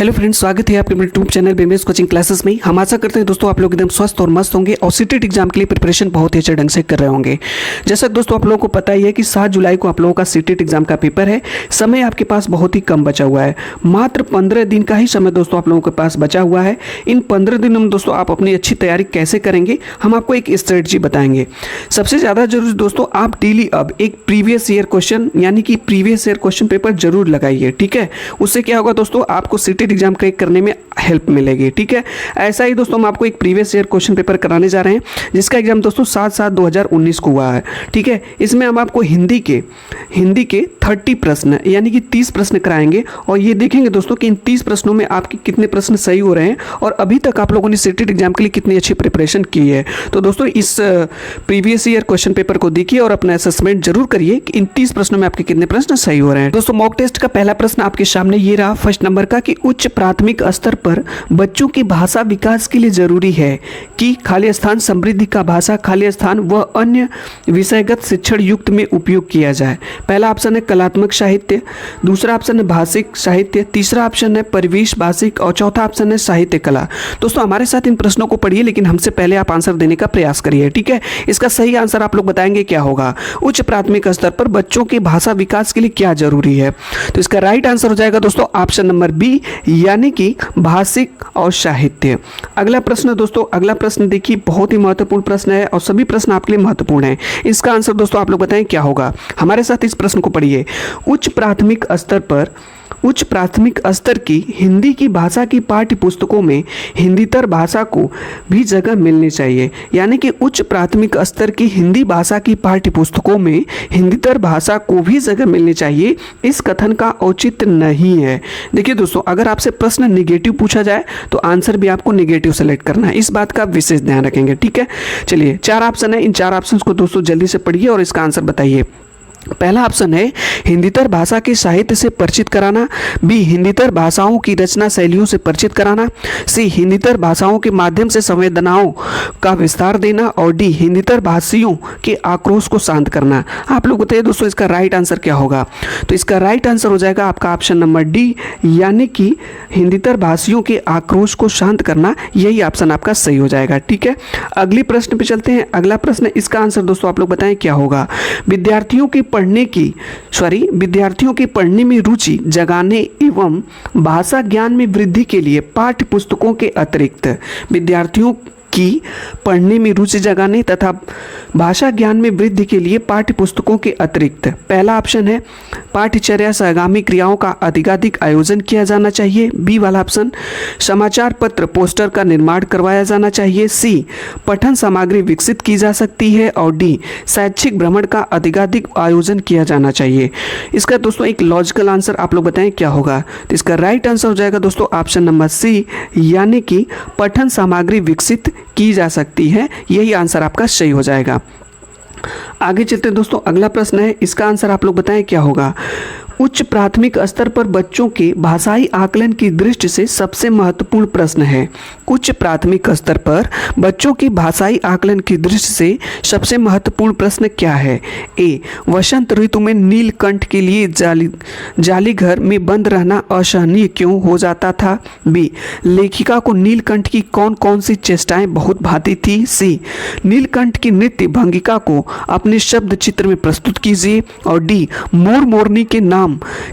Hello friends, स्वागत है आपके YouTube channel BMS coaching classes में। हम आशा करते हैं दोस्तों आप लोग एकदम स्वस्थ और मस्त होंगे और सीटेट एग्जाम के लिए प्रिपरेशन बहुत ही अच्छे ढंग से कर रहे होंगे। जैसा दोस्तों आप लोगों को पता ही है कि 7 जुलाई को आप लोगों का सीटेट एग्जाम का पेपर है। समय आपके पास बहुत ही कम बचा हुआ है, मात्र 15 दिन का ही समय दोस्तों आप लोगों के पास बचा हुआ है। इन 15 दिनों में दोस्तों आप अपनी अच्छी तैयारी कैसे करेंगे, हम आपको एक स्ट्रेटजी बताएंगे। सबसे ज़्यादा जरूरी दोस्तों, आप डेली अब एक प्रीवियस ईयर क्वेश्चन यानी कि प्रीवियस ईयर क्वेश्चन पेपर जरूर लगाइए, ठीक है। उससे क्या होगा दोस्तों, आपको सीटेट एग्जाम क्रैक करने में हेल्प मिलेगी, ठीक है। ऐसा ही दोस्तों हम आपको एक प्रीवियस ईयर क्वेश्चन पेपर कराने जा रहे हैं, जिसका एग्जाम दोस्तों 7/7/2019 को हुआ है, ठीक है। इसमें हम आपको हिंदी के 30 प्रश्न यानी कि 30 प्रश्न कराएंगे और ये देखेंगे दोस्तों कि इन 30 प्रश्नों में आपके कितने प्रश्न सही हो रहे हैं और अभी तक आप लोगों ने सीटेट एग्जाम के लिए कितनी अच्छी प्रिपरेशन की है। तो दोस्तों इस प्रीवियस ईयर क्वेश्चन पेपर को देखिए और अपना असेसमेंट जरूर करिए कि इन 30 प्रश्नों में आपके कितने प्रश्न सही हो रहे हैं। दोस्तों मॉक टेस्ट का पहला प्रश्न आपके सामने ये रहा, फर्स्ट नंबर का, कि उच्च प्राथमिक स्तर पर बच्चों के भाषा विकास के लिए जरूरी है कि खाली स्थान समृद्धि का भाषा, खाली स्थान व अन्य विषयगत शिक्षण युक्त में उपयोग किया जाए। पहला ऑप्शन है कलात्मक साहित्य, दूसरा ऑप्शन है भाषिक साहित्य, तीसरा ऑप्शन है परिवेश भाषिक और चौथा ऑप्शन है साहित्य कला। दोस्तों हमारे साथ इन प्रश्नों को पढ़िए, लेकिन हमसे पहले आप आंसर देने का प्रयास करिए, ठीक है। इसका सही आंसर आप लोग बताएंगे क्या होगा। उच्च प्राथमिक स्तर पर बच्चों के भाषा विकास के लिए क्या जरूरी है, तो इसका राइट आंसर हो जाएगा दोस्तों ऑप्शन नंबर बी, यानी कि भाषिक और साहित्य। अगला प्रश्न दोस्तों, अगला प्रश्न देखिए, बहुत ही महत्वपूर्ण प्रश्न है और सभी प्रश्न आपके लिए महत्वपूर्ण है। इसका आंसर दोस्तों आप लोग बताएं क्या होगा। हमारे साथ इस प्रश्न को पढ़िए। उच्च प्राथमिक स्तर की हिंदी की भाषा की पाठ्य पुस्तकों में हिंदीतर भाषा को भी जगह मिलनी चाहिए, यानी कि उच्च प्राथमिक स्तर की हिंदी भाषा की पाठ्य पुस्तकों में हिंदीतर भाषा को भी जगह मिलनी चाहिए, इस कथन का औचित्य नहीं है। देखिए दोस्तों, अगर आपसे प्रश्न निगेटिव पूछा जाए तो आंसर भी आपको निगेटिव सेलेक्ट करना है, इस बात का विशेष ध्यान रखेंगे, ठीक है। चलिए 4 ऑप्शन है, इन 4 ऑप्शन को दोस्तों जल्दी से पढ़िए और इसका आंसर बताइए। पहला ऑप्शन है हिंदीतर भाषा के साहित्य से परिचित कराना, बी हिंदीतर भाषाओं की रचना शैलियों से परिचित कराना, सी हिंदीतर भाषाओं के माध्यम से संवेदनाओं का विस्तार देना और डी हिंदीतर भाषियों के आक्रोश को शांत करना। आप लोग बताइए दोस्तों इसका राइट आंसर क्या होगा। तो इसका राइट आंसर हो जाएगा आपका ऑप्शन नंबर डी, यानी कि हिंदीतर भाषियों के आक्रोश को शांत करना, यही ऑप्शन आपका सही हो जाएगा, ठीक है। अगली प्रश्न पे चलते हैं। अगला प्रश्न, इसका आंसर दोस्तों आप लोग बताएं क्या होगा। विद्यार्थियों के पढ़ने में रुचि जगाने एवं भाषा ज्ञान में वृद्धि के लिए पाठ्य पुस्तकों के अतिरिक्त विद्यार्थियों की पढ़ने में रुचि जगाने तथा भाषा ज्ञान में वृद्धि के लिए पाठ्य पुस्तकों के अतिरिक्त पहला ऑप्शन है पाठ्यचर्या सहगामी क्रियाओं का अधिकाधिक आयोजन किया जाना चाहिए, बी वाला ऑप्शन समाचार पत्र पोस्टर का निर्माण करवाया जाना चाहिए, सी पठन सामग्री विकसित की जा सकती है और डी शैक्षिक भ्रमण का अधिकाधिक आयोजन किया जाना चाहिए। इसका दोस्तों एक लॉजिकल आंसर आप लोग बताएं क्या होगा। तो इसका राइट आंसर हो जाएगा दोस्तों ऑप्शन नंबर सी, यानी कि पठन सामग्री विकसित की जा सकती है, यही आंसर आपका सही हो जाएगा। आगे चलते हैं दोस्तों, अगला प्रश्न है, इसका आंसर आप लोग बताएं क्या होगा। उच्च प्राथमिक स्तर पर बच्चों के भाषाई आकलन की दृष्टि से सबसे महत्वपूर्ण प्रश्न है। उच्च प्राथमिक स्तर पर बच्चों की भाषाई आकलन की दृष्टि से सबसे महत्वपूर्ण प्रश्न क्या है। ए वसंत ऋतु में नीलकंठ के लिए जाली घर में बंद रहना असहनीय क्यों हो जाता था, बी लेखिका को नीलकंठ की कौन कौन सी चेष्टाएं बहुत भाती थी, सी नीलकंठ की नृत्य भंगिका को अपने शब्द चित्र में प्रस्तुत कीजिए और डी मोर मोरनी के नाम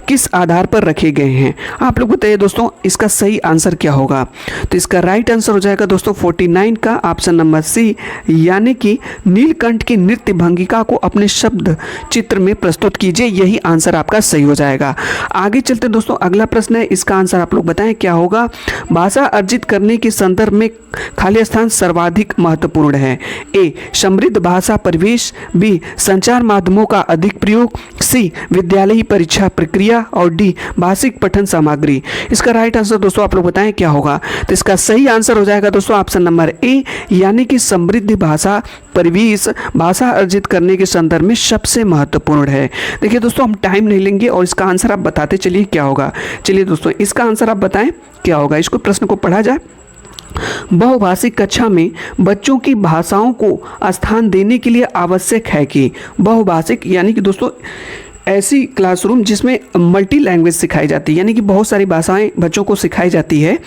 किस आधार पर रखे गए हैं। आप लोग बताइए दोस्तों इसका सही आंसर क्या होगा। तो इसका राइट आंसर हो जाएगा दोस्तों 49 का ऑप्शन नंबर सी, यानी कि नीलकंठ की नृत्य भंगिका को अपने शब्द चित्र में प्रस्तुत कीजिए, यही आंसर आपका सही हो जाएगा। आगे चलते दोस्तों, अगला प्रश्न है, इसका आंसर आप लोग बताएं क्या होगा। भाषा अर्जित करने के संदर्भ में खाली स्थान सर्वाधिक महत्वपूर्ण है। ए समृद्ध भाषा परिवेश, बी संचार माध्यमों का अधिक प्रयोग, सी विद्यालयी परीक्षा प्रक्रिया और डी भाषिक पठन सामग्री। इसका राइट आंसर दोस्तों आप लोग बताएं क्या होगा। तो इसका सही आंसर हो जाएगा दोस्तों ऑप्शन नंबर ए, यानी कि समृद्ध भाषा परिवेश भाषा अर्जित करने के संदर्भ में सबसे महत्वपूर्ण है। देखिए दोस्तों हम टाइम नहीं लेंगे और इसका आंसर आप बताते चलिए क्या होगा। चलिए दोस्तों इसका आंसर आप बताएं क्या होगा। इसको प्रश्न को पढ़ा जाए। बहुभाषिक कक्षा में बच्चों की भाषाओं को स्थान देने के लिए आवश्यक है कि बहुभाषिक यानी कि दोस्तों ऐसी क्लासरूम जिसमें मल्टी लैंग्वेज सिखाई जाती है, यानी कि बहुत सारी भाषाएं बच्चों को सिखाई जाती है,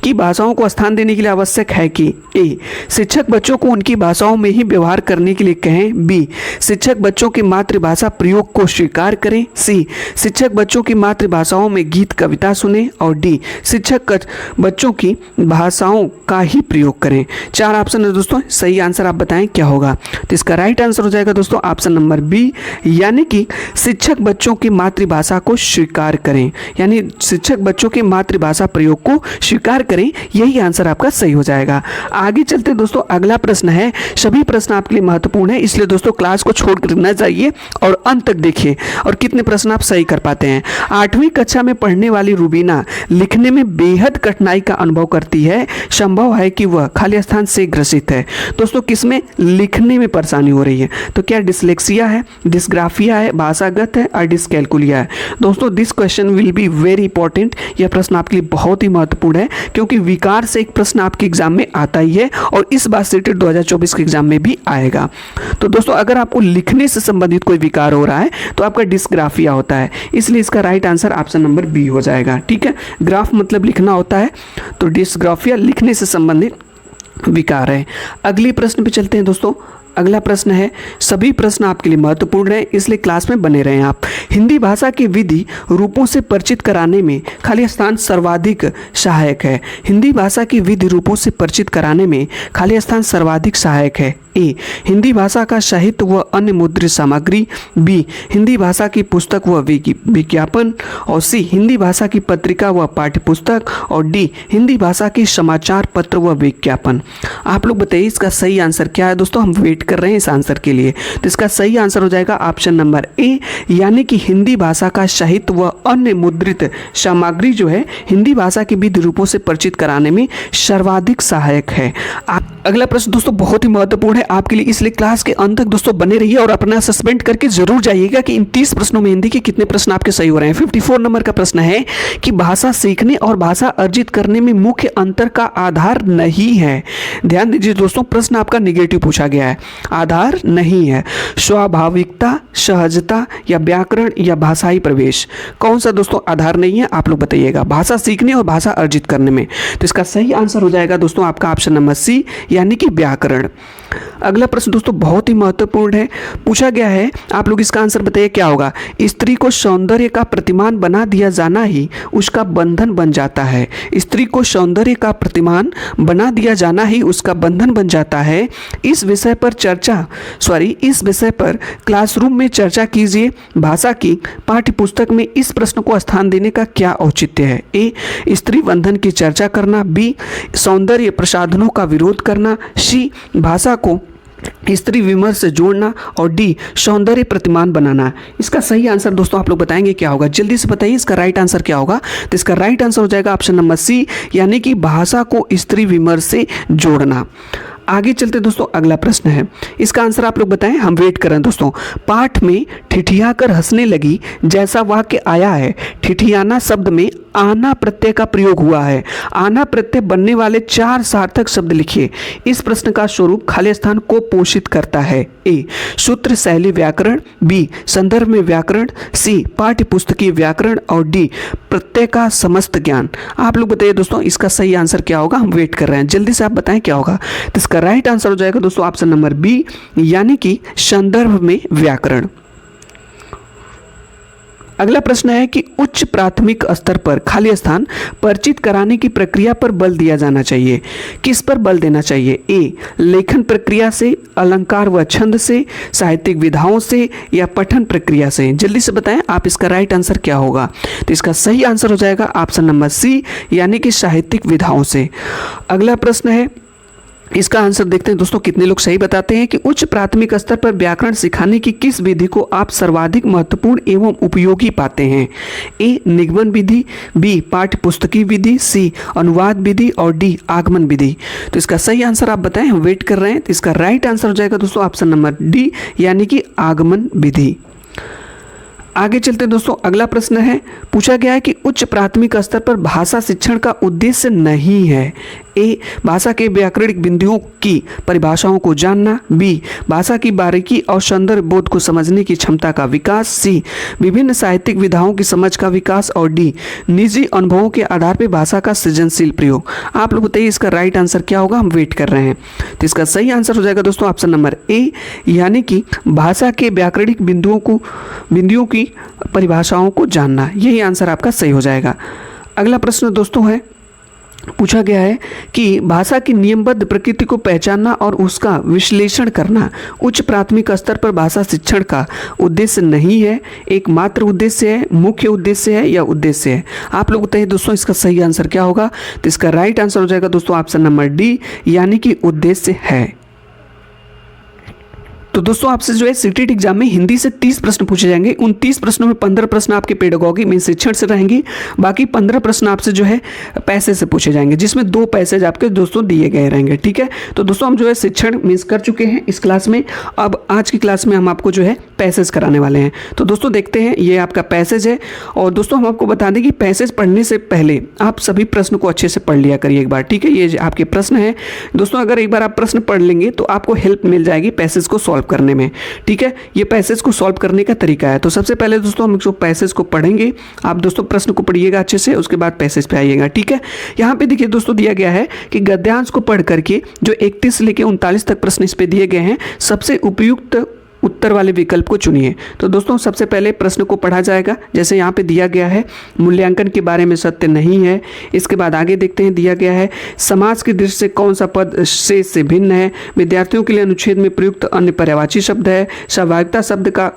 कि भाषाओं को स्थान देने के लिए आवश्यक है कि ए, शिक्षक बच्चों को उनकी भाषाओं में ही व्यवहार करने के लिए कहें, बी, शिक्षक बच्चों की मातृभाषा प्रयोग को स्वीकार करें, सी, शिक्षक बच्चों की मातृभाषाओं में गीत कविता सुने, और डी, शिक्षक बच्चों की भाषाओं का ही प्रयोग करें। 4 ऑप्शन है दोस्तों, सही आंसर आप बताएं क्या होगा। तो इसका राइट आंसर हो जाएगा दोस्तों ऑप्शन नंबर बी, यानी कि शिक्षक बच्चों की मातृभाषा को स्वीकार करें, यानी शिक्षक बच्चों की मातृभाषा प्रयोग को स्वीकार करें, यही आंसर आपका सही हो जाएगा। आगे चलते दोस्तों, अगला प्रश्न है, सभी प्रश्न आपके लिए महत्वपूर्ण है, इसलिए दोस्तों क्लास को छोड़कर न जाइए और अंत तक देखिए और कितने प्रश्न आप सही कर पाते हैं। 8वीं कक्षा में पढ़ने वाली रूबीना लिखने में बेहद कठिनाई का अनुभव करती है, संभव है कि वह खाली स्थान से ग्रसित है। दोस्तों किसमें लिखने में परेशानी हो रही है, तो क्या डिसलेक्सिया है, डिस्ग्राफिया है, भाषागत है और डिस्कैल्कुलिया है। दोस्तों this question will be very important, यह प्रश्न आपके लिए बहुत ही महत्वपूर्ण है, क्योंकि विकार से एक प्रश्न आपके एग्जाम में आता ही है और इस बार सीटेट 2024 के एग्जाम में भी आएगा। तो दोस्तों अगर आपको लिखने से संबंधित कोई विकार हो रहा है तो आपका डिस्ग्राफिया होता है, इसलिए इसका right answer option number B हो जाएगा। ठीक है, ग्राफ मतलब लिखना होता है, तो डिस्ग्राफिया लिखने से संबंधित विकार है। अगले प्रश्न पे चलते हैं दोस्तों। अगला प्रश्न है, सभी प्रश्न आपके लिए महत्वपूर्ण है, इसलिए क्लास में बने रहें आप। हिंदी भाषा के विधि रूपों से परिचित कराने में खाली स्थान सर्वाधिक सहायक है। हिंदी भाषा की विधि रूपों से परिचित कराने में खाली स्थान सर्वाधिक सहायक है। ए, हिंदी भाषा का साहित्य व अन्य मुद्रित सामग्री, बी, हिंदी भाषा की पुस्तक व विज्ञापन, और सी, हिंदी भाषा की पत्रिका व पाठ्यपुस्तक, और डी, हिंदी भाषा की समाचार पत्र व विज्ञापन। आप लोग बताइए इसका सही आंसर क्या है दोस्तों, हम वेट कर रहे हैं इस आंसर के लिए। तो इसका सही आंसर हो जाएगा ऑप्शन नंबर ए, यानी कि हिंदी भाषा का साहित्य व अन्य मुद्रित सामग्री जो है हिंदी भाषा के विधि रूपों से परिचित कराने में सर्वाधिक सहायक है। अगला प्रश्न दोस्तों बहुत ही महत्वपूर्ण है आपके लिए, इसलिए क्लास के अंत तक दोस्तों बने रहिए और अपना सस्पेंड करके जरूर जाइएगा कि इन 30 प्रश्नों में हिंदी के कितने प्रश्न आपके सही हो रहे हैं। 54 नंबर का प्रश्न है कि भाषा सीखने और भाषा अर्जित करने में मुख्य अंतर का आधार नहीं है। ध्यान दीजिए दोस्तों, प्रश्न आपका निगेटिव पूछा गया है, आधार नहीं है। स्वाभाविकता, सहजता या व्याकरण या भाषाई प्रवेश, कौन सा दोस्तों आधार नहीं है आप लोग बताइएगा भाषा सीखने और भाषा अर्जित करने में। तो इसका सही आंसर हो जाएगा दोस्तों आपका ऑप्शन नंबर सी, यानी कि व्याकरण। अगला प्रश्न दोस्तों बहुत ही महत्वपूर्ण है, पूछा गया है, आप लोग इसका आंसर बताइए क्या होगा। स्त्री को सौंदर्य का प्रतिमान बना दिया जाना ही उसका बंधन बन जाता है। स्त्री को सौंदर्य का प्रतिमान बना दिया जाना ही उसका बंधन बन जाता है। इस विषय पर क्लासरूम में चर्चा कीजिए। भाषा की पाठ्यपुस्तक में इस प्रश्न को स्थान देने का क्या औचित्य है। ए, स्त्री बंधन की चर्चा करना, बी, सौंदर्य प्रसाधनों का विरोध करना, सी, भाषा को स्त्री विमर्श से जोड़ना, और डी, सौंदर्य प्रतिमान बनाना। इसका सही आंसर दोस्तों आप लोग बताएंगे क्या होगा, जल्दी से बताइए इसका राइट आंसर क्या होगा। तो इसका राइट आंसर हो जाएगा ऑप्शन नंबर सी, यानी कि भाषा को स्त्री विमर्श से जोड़ना। आगे चलते दोस्तों, अगला प्रश्न है, इसका आंसर आप लोग बताएं, हम वेट कर रहे हैं दोस्तों। पाठ में ठिठिया कर हंसने लगी जैसा वाक्य आया है, ठिठियाना शब्द में आना प्रत्यय का प्रयोग हुआ है। आना प्रत्यय बनने वाले 4 सार्थक शब्द लिखिए। इस प्रश्न का स्वरूप खाली स्थान को पोषित करता है। ए, सूत्र शैली व्याकरण, बी, संदर्भ में व्याकरण, सी, पाठ्य पुस्तकीय व्याकरण, और डी, प्रत्यय का समस्त ज्ञान। आप लोग बताइए दोस्तों इसका सही आंसर क्या होगा, हम वेट कर रहे हैं, जल्दी से आप बताएं क्या होगा। तो इसका राइट आंसर हो जाएगा दोस्तों ऑप्शन नंबर बी, यानी कि संदर्भ में व्याकरण। अगला प्रश्न है कि उच्च प्राथमिक स्तर पर खाली स्थान परिचित कराने की प्रक्रिया पर बल दिया जाना चाहिए। किस पर बल देना चाहिए। ए, लेखन प्रक्रिया से, अलंकार व छंद से, साहित्यिक विधाओं से, या पठन प्रक्रिया से। जल्दी से बताएं आप इसका राइट आंसर क्या होगा। तो इसका सही आंसर हो जाएगा ऑप्शन नंबर सी, यानी कि साहित्यिक विधाओं से। अगला प्रश्न है, इसका आंसर देखते हैं दोस्तों कितने लोग सही बताते हैं कि उच्च प्राथमिक स्तर पर व्याकरण सिखाने की किस विधि को आप सर्वाधिक महत्वपूर्ण एवं उपयोगी पाते हैं। ए, निगमन विधि, बी, पाठ्य पुस्तकीय विधि, सी, अनुवाद विधि, और डी, आगमन विधि। तो इसका सही आंसर आप बताएं, हम वेट कर रहे हैं। तो इसका राइट आंसर हो जाएगा दोस्तों ऑप्शन नंबर डी, यानी कि आगमन विधि। आगे चलते दोस्तों, अगला प्रश्न है, पूछा गया है कि उच्च प्राथमिक स्तर पर भाषा शिक्षण का उद्देश्य नहीं है। ए, भाषा के व्याकरणिक बिंदुओं की परिभाषाओं को जानना। बी, भाषा की बारीकी और संदर्भ बोध को समझने की क्षमता का विकास। सी, विभिन्न साहित्यिक विधाओं की समझ का विकास। और डी, निजी अनुभवों के आधार पर भाषा का सृजनशील प्रयोग। आप लोग बताइए इसका राइट आंसर क्या होगा, हम वेट कर रहे हैं। तो इसका सही आंसर हो जाएगा दोस्तों ऑप्शन नंबर ए, यानी कि भाषा के व्याकरणिक बिंदुओं की परिभाषाओं को जानना। यही आंसर आपका सही हो जाएगा। अगला प्रश्न दोस्तों है, पूछा गया है कि भाषा की नियमबद्ध प्रकृति को पहचानना और उसका विश्लेषण करना उच्च प्राथमिक स्तर पर भाषा शिक्षण का उद्देश्य नहीं है, एकमात्र उद्देश्य है, मुख्य उद्देश्य है या उद्देश्य है। आप लोग बताइए दोस्तों इसका सही आंसर क्या होगा। तो इसका राइट आंसर हो जाएगा दोस्तों ऑप्शन नंबर डी, यानी कि उद्देश्य है। तो दोस्तों आपसे जो है सीटेट एग्जाम में हिंदी से 30 प्रश्न पूछे जाएंगे। उन 30 प्रश्नों में 15 प्रश्न आपके पेडागॉजी में शिक्षण से रहेंगे, बाकी 15 प्रश्न आपसे जो है पैसेज से पूछे जाएंगे, जिसमें 2 पैसेज आपके दोस्तों दिए गए रहेंगे। ठीक है, तो दोस्तों हम जो है शिक्षण मिस कर चुके हैं इस क्लास में। अब आज की क्लास में हम आपको जो है पैसेज कराने वाले हैं। तो दोस्तों देखते हैं, ये आपका पैसेज है। और दोस्तों हम आपको बता दें कि पैसेज पढ़ने से पहले आप सभी प्रश्न को अच्छे से पढ़ लिया करिए एक बार। ठीक है, ये आपके प्रश्न है दोस्तों, अगर एक बार आप प्रश्न पढ़ लेंगे तो आपको हेल्प मिल जाएगी पैसेज को सॉल्व करने में। ठीक है, ये पैसेज को सॉल्व करने का तरीका है। तो सबसे पहले दोस्तों हम जो पैसेज को पढ़ेंगे, आप दोस्तों प्रश्न को पढ़िएगा अच्छे से, उसके बाद पैसेज पे आइएगा। ठीक है, यहाँ पे देखिए दोस्तों दिया गया है कि गद्यांश को पढ़ करके जो 31 से लेकर 39 तक प्रश्न इस पे दिए गए हैं, सबसे उपयुक्त उत्तर वाले विकल्प को चुनिए। तो दोस्तों सबसे पहले प्रश्न को पढ़ा जाएगा, जैसे यहाँ पे दिया गया है मूल्यांकन के बारे में सत्य नहीं है। इसके बाद आगे देखते हैं, दिया गया है समाज की दृष्टि से कौन सा पद शेष से भिन्न है, विद्यार्थियों के लिए अनुच्छेद में प्रयुक्त अन्य पर्यायवाची शब्द है, सहभागिता शब्द का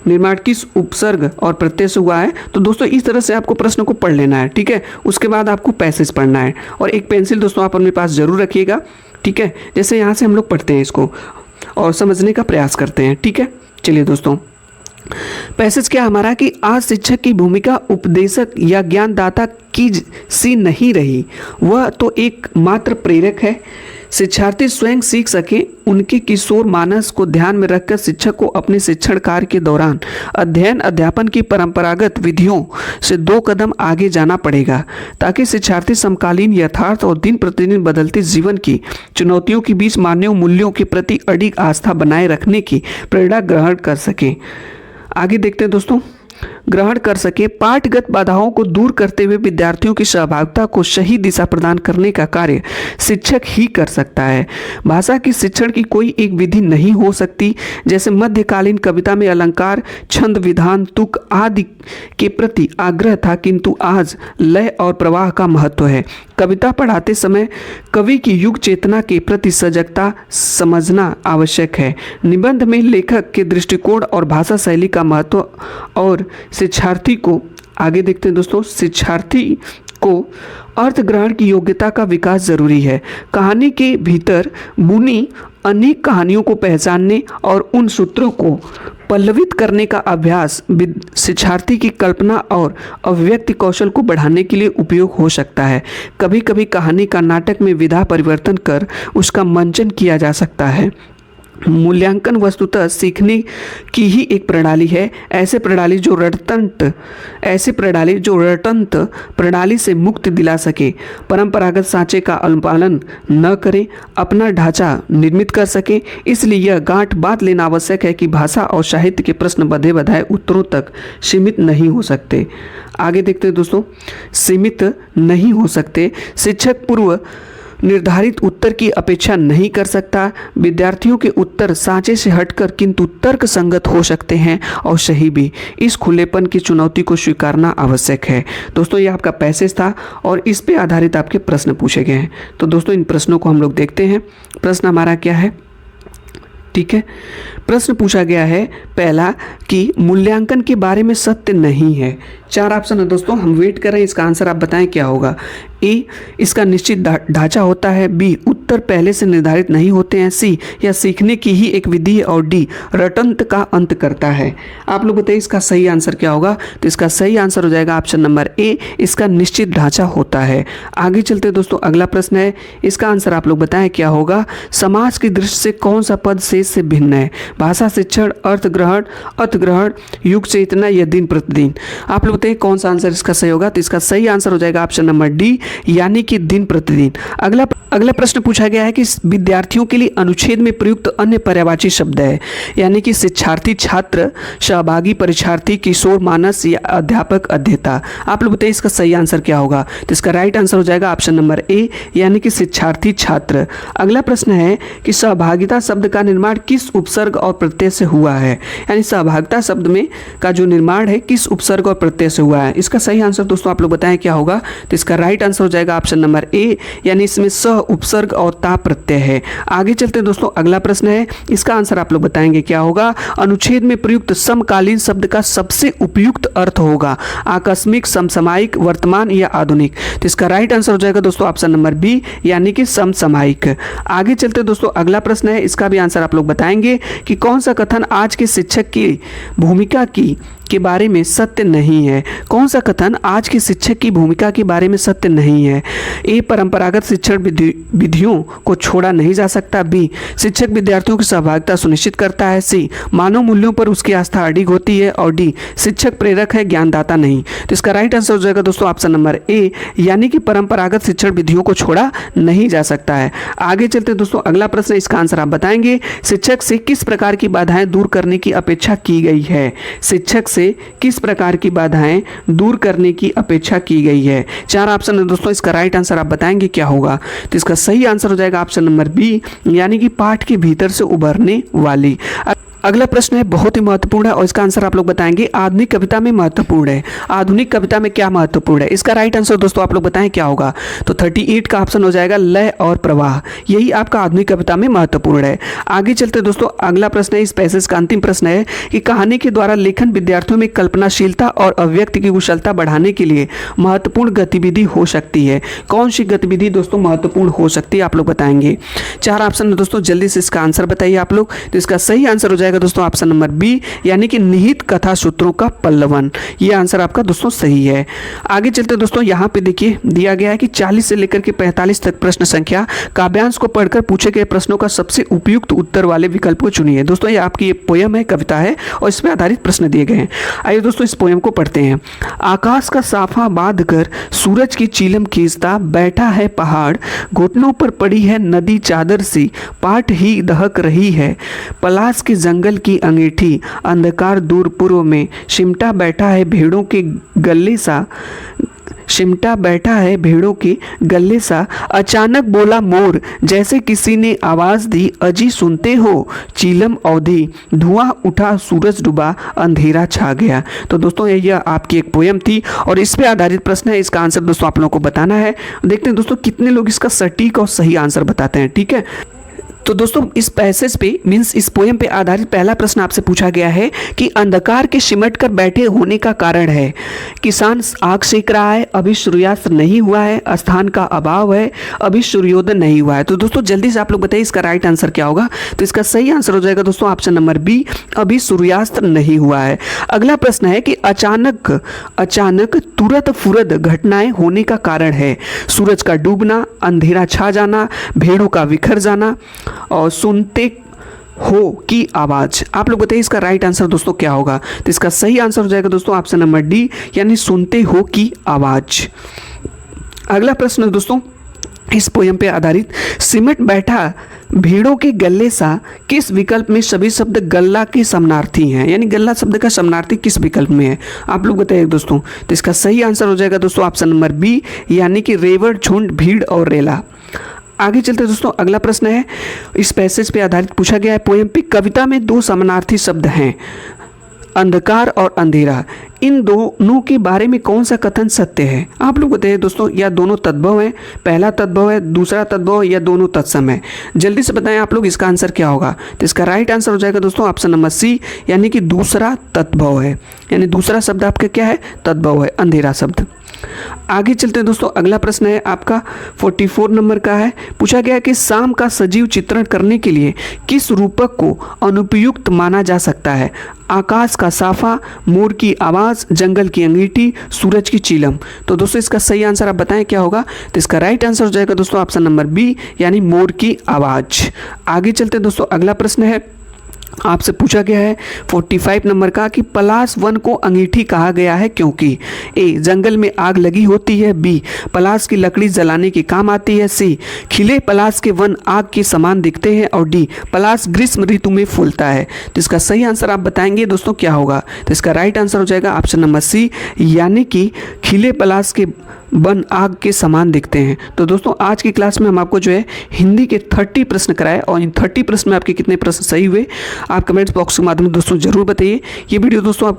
निर्माण किस उपसर्ग और प्रत्यय से हुआ है। तो दोस्तों इस तरह से आपको प्रश्न को पढ़ लेना है। ठीक है, उसके बाद आपको पैसेज पढ़ना है और एक पेंसिल दोस्तों आप अपने पास जरूर रखिएगा। ठीक है, जैसे यहाँ से हम लोग पढ़ते हैं इसको और समझने का प्रयास करते हैं। ठीक है, चलिए दोस्तों, पैसेज क्या हमारा कि आज शिक्षक की भूमिका उपदेशक या ज्ञानदाता की सी नहीं रही, वह तो एक मात्र प्रेरक है। शिक्षार्थी स्वयं सीख सके, उनके किशोर मानस को ध्यान में रखकर शिक्षक को अपने शिक्षण कार्य के दौरान अध्ययन अध्यापन की परंपरागत विधियों से 2 कदम आगे जाना पड़ेगा, ताकि शिक्षार्थी समकालीन यथार्थ और दिन प्रतिदिन बदलते जीवन की चुनौतियों के बीच मानवीय मूल्यों के प्रति अडिग आस्था बनाए रखने की प्रेरणा ग्रहण कर सके। आगे देखते हैं दोस्तों, ग्रहण कर सके, पाठगत बाधाओं को दूर करते हुए विद्यार्थियों की सहभागिता को सही दिशा प्रदान करने का कार्य शिक्षक ही कर सकता है। भाषा की शिक्षण की कोई एक विधि नहीं हो सकती। जैसे मध्यकालीन कविता में अलंकार, छंद, विधान, तुक आदि के प्रति आग्रह था, किंतु आज लय और प्रवाह का महत्व है। कविता पढ़ाते समय कवि की युग चेतना के प्रति सजगता समझना आवश्यक है। निबंध में लेखक के दृष्टिकोण और भाषा शैली का महत्व और शिक्षार्थी को, आगे देखते हैं दोस्तों, शिक्षार्थी को अर्थ ग्रहण की योग्यता का विकास जरूरी है। कहानी के भीतर बुनी अनेक कहानियों को पहचानने और उन सूत्रों को पल्लवित करने का अभ्यास शिक्षार्थी की कल्पना और अभिव्यक्ति कौशल को बढ़ाने के लिए उपयोग हो सकता है। कभी कभी कहानी का नाटक में विधा परिवर्तन कर उसका मंचन किया जा सकता है। मूल्यांकन वस्तुतः सीखने की ही एक प्रणाली है। ऐसे प्रणाली जो रटंत प्रणाली से मुक्ति दिला सके, परंपरागत सांचे का अनुपालन न करे, अपना ढांचा निर्मित कर सके। इसलिए यह गांठ बांध लेना आवश्यक है कि भाषा और साहित्य के प्रश्न बधे बधाए उत्तरों तक सीमित नहीं हो सकते। आगे देखते हैं दोस्तों, सीमित नहीं हो सकते। शिक्षक पूर्व निर्धारित उत्तर की अपेक्षा नहीं कर सकता। विद्यार्थियों के उत्तर सांचे से हटकर किंतु तर्क संगत हो सकते हैं और सही भी। इस खुलेपन की चुनौती को स्वीकारना आवश्यक है। दोस्तों ये आपका पैसेज था और इस पे आधारित आपके प्रश्न पूछे गए हैं। तो दोस्तों इन प्रश्नों को हम लोग देखते हैं। प्रश्न हमारा क्या है, ठीक है। प्रश्न पूछा गया है पहला कि मूल्यांकन के बारे में सत्य नहीं है। 4 ऑप्शन है दोस्तों, हम वेट कर रहे हैं, इसका आंसर आप बताएं क्या होगा। ए, इसका निश्चित ढांचा होता है। बी, उत्तर पहले से निर्धारित नहीं होते हैं। सी, यह सीखने की ही एक विधि है। और डी, रटंत का अंत करता है। आप लोग बताइए इसका सही आंसर क्या होगा। तो इसका सही आंसर हो जाएगा ऑप्शन नंबर ए, इसका निश्चित ढांचा होता है। आगे चलते दोस्तों, अगला प्रश्न है, इसका आंसर आप लोग बताएं क्या होगा। समाज की दृष्टि से कौन सा पद शेष से भिन्न है। भाषा शिक्षण, अर्थ ग्रहण, अर्थ ग्रहण, युग चेतना या दिन प्रतिदिन। आप लोग बताइए कौन सा आंसर इसका सही होगा। तो इसका सही आंसर हो जाएगा ऑप्शन नंबर डी, यानी कि दिन प्रतिदिन। अगला प्रश्न पूछा गया है कि विद्यार्थियों के लिए अनुच्छेद में प्रयुक्त अन्य पर्यायवाची शब्द है, यानी कि शिक्षार्थी, छात्र, सहभागी, परीक्षार्थी, किशोर, मानस या अध्यापक, अध्येता। आप लोग बताइए इसका सही आंसर क्या होगा। तो इसका राइट आंसर हो जाएगा ऑप्शन नंबर ए, यानी कि शिक्षार्थी, छात्र। अगला प्रश्न है कि सहभागिता शब्द का निर्माण किस उपसर्ग और प्रत्यय से हुआ है, यानी सहभागिता शब्द में का जो निर्माण है किस उपसर्ग और प्रत्यय से हुआ है। इसका सही आंसर दोस्तों आप लोग बताएं क्या होगा। तो इसका राइट आंसर हो जाएगा ऑप्शन नंबर ए, यानी इसमें सह उपसर्ग और ता प्रत्यय है। आगे चलते हैं दोस्तों, अगला प्रश्न है, इसका आंसर आप लोग बताएंगे क्या होगा। अनुच्छेद में प्रयुक्त समकालीन शब्द का सबसे उपयुक्त अर्थ होगा आकस्मिक, समसामयिक, वर्तमान या आधुनिक। तो इसका राइट आंसर हो जाएगा दोस्तों ऑप्शन नंबर बी, यानी कि समसामयिक। आगे चलते हैं दोस्तों, अगला प्रश्न है, इसका भी आंसर आप लोग बताएंगे कि कौन सा कथन आज के शिक्षक की भूमिका के बारे में सत्य नहीं है। कौन सा कथन आज के शिक्षक की भूमिका के बारे में सत्य नहीं है। ए, परंपरागत शिक्षण विधियों को छोड़ा नहीं जा सकता। बी, शिक्षक विद्यार्थियों की सहभागिता सुनिश्चित करता है। सी, मानव मूल्यों पर उसकी आस्था अडिग होती है। और डी, शिक्षक प्रेरक है, ज्ञानदाता नहीं। तो इसका राइट आंसर हो जाएगा दोस्तों ऑप्शन नंबर ए, यानी कि परंपरागत शिक्षण विधियों को छोड़ा नहीं जा सकता है। आगे चलते दोस्तों, अगला प्रश्न, इसका आंसर आप बताएंगे। शिक्षक से किस प्रकार की बाधाएं दूर करने की अपेक्षा की गई है। शिक्षक से किस प्रकार की बाधाएं दूर करने की अपेक्षा की गई है। 4 ऑप्शन है दोस्तों, इसका राइट आंसर आप बताएंगे क्या होगा। तो इसका सही आंसर हो जाएगा ऑप्शन नंबर बी, यानी कि पाठ के भीतर से उभरने वाली। अगला प्रश्न है, बहुत ही महत्वपूर्ण है और इसका आंसर आप लोग बताएंगे। आधुनिक कविता में महत्वपूर्ण है। आधुनिक कविता में क्या महत्वपूर्ण है, इसका राइट आंसर दोस्तों आप लोग बताएं क्या होगा। तो 38 का ऑप्शन हो जाएगा लय और प्रवाह, यही आपका आधुनिक कविता में महत्वपूर्ण है। आगे चलते दोस्तों, अगला प्रश्न है, इस पैसेज का अंतिम प्रश्न है कि कहानी के द्वारा लेखन विद्यार्थियों में कल्पनाशीलता और अभिव्यक्ति की कुशलता बढ़ाने के लिए महत्वपूर्ण गतिविधि हो सकती है। कौन सी गतिविधि दोस्तों महत्वपूर्ण हो सकती है, आप लोग बताएंगे। 4 ऑप्शन है दोस्तों, जल्दी से इसका आंसर बताइए आप लोग। तो इसका सही आंसर हो जाएगा दोस्तों ऑप्शन नंबर बी, यानी कि निहित कथा सूत्रों का पल्लवन। ये आंसर आपका दोस्तों सही है। आगे चलते दोस्तों, यहाँ पे देखिए दिया गया है कि 40 से लेकर के 45 तक प्रश्न संख्या काव्यांश को पढ़कर पूछे गए प्रश्नों का सबसे उपयुक्त उत्तर वाले विकल्प को चुनिए। दोस्तों ये आपकी ये पोयम है, कविता है और इस पर आधारित प्रश्न दिए गए हैं। आइए दोस्तों इस पोयम को पढ़ते हैं। आकाश का साफा बांध कर सूरज की चीलम खींचता बैठा है पहाड़, घुटनों पर पड़ी है नदी चादर सी, पाट ही दहक रही है। पलाश के जंगल की अंगीठी अंधकार दूर पूर्व में सिमटा बैठा है भेड़ों के गले सा, सिमटा बैठा है भेड़ों के गले सा। अचानक बोला मोर, जैसे किसी ने आवाज दी, अजी सुनते हो चीलम अवधि, धुआं उठा सूरज डूबा, अंधेरा छा गया। तो दोस्तों यह आपकी एक पोयम थी और इस पे आधारित प्रश्न है। इसका आंसर दोस्तों आप लोगों को बताना है। देखते हैं दोस्तों कितने लोग इसका सटीक और सही आंसर बताते हैं। ठीक है, तो दोस्तों इस पैसेज पे मीन्स इस पोयम पे आधारित पहला प्रश्न आपसे पूछा गया है कि अंधकार के सिमट कर बैठे होने का कारण है। किसान आग सेक रहा है, अभी सूर्यास्त नहीं हुआ है, स्थान का अभाव है, अभी सूर्योदय नहीं हुआ है। तो दोस्तों जल्दी से आप लोग बताइए इसका राइट आंसर क्या होगा। तो इसका सही आंसर हो जाएगा दोस्तों ऑप्शन नंबर बी, अभी सूर्यास्त नहीं हुआ है। अगला प्रश्न है कि अचानक तुरंत फुरत घटनाएं होने का कारण है। सूरज का डूबना, अंधेरा छा जाना, भेड़ों का बिखर जाना और सुनते हो की आवाज। आप लोग बताइए इसका राइट आंसर दोस्तों क्या होगा। तो इसका सही आंसर हो जाएगा दोस्तों ऑप्शन नंबर डी, यानी सुनते हो की आवाज। अगला प्रश्न दोस्तों इस पोयम पे आधारित, सिमट बैठा भेड़ों के गले सा किस विकल्प में सभी शब्द गल्ला के समानार्थी हैं, यानी गल्ला शब्द का समानार्थी किस विकल्प में है, आप लोग बताइए दोस्तों। तो इसका सही आंसर हो जाएगा दोस्तों ऑप्शन नंबर बी, यानी कि रेवड़, झुंड, भीड़ और रेला। आगे चलते दोस्तों अगला प्रश्न है, इस पैसेज पे आधारित पूछा गया है पोयम पे, कविता में 2 समानार्थी शब्द हैं, अंधकार और अंधेरा। इन दोनों के बारे में कौन सा कथन सत्य है? आप लोग बताइए दोस्तों, या दोनों तद्भव है, पहला तद्भव है, दूसरा तद्भव है, या दोनों तत्सम है? जल्दी से बताएं आप लोग, इसका आंसर क्या होगा? तो इसका राइट आंसर हो जाएगा दोस्तों ऑप्शन नंबर सी, यानी कि दूसरा तद्भव है। यानी दूसरा शब्द आपका क्या है? तद्भव है, अंधेरा शब्द। आगे चलते हैं दोस्तों, अगला प्रश्न है आपका 44 नंबर का है। पूछा गया है कि शाम का सजीव चित्रण करने के लिए किस रूपक को अनुपयुक्त माना जा सकता है? आकाश का साफा, मोर की आवाज़, जंगल की अंगीठी, सूरज की चीलम। तो दोस्तों इसका सही आंसर आप बताएं क्या होगा? तो इसका राइट आंसर हो जाएगा दोस्तों ऑप्शन नंबर बी, यानी मोर की आवाज़। आगे चलते हैं दोस्तों, अगला प्रश्न है आपसे पूछा गया है 45 नंबर का कि पलाश वन को अंगीठी कहा गया है क्योंकि ए जंगल में आग लगी होती है, बी पलाश की लकड़ी जलाने के काम आती है, सी खिले पलाश के वन आग के समान दिखते हैं, और डी पलाश ग्रीष्म ऋतु में फूलता है। तो इसका सही आंसर आप बताएंगे दोस्तों क्या होगा? तो इसका राइट आंसर हो जाएगा ऑप्शन नंबर सी, यानी कि खिले पलाश के वन आग के समान दिखते हैं। तो दोस्तों आज की क्लास में हम आपको जो है हिंदी के 30 प्रश्न कराए, और इन 30 प्रश्न में आपके कितने प्रश्न सही हुए आप कमेंट्स बॉक्स के माध्यम से दोस्तों जरूर बताइए। ये वीडियो दोस्तों आप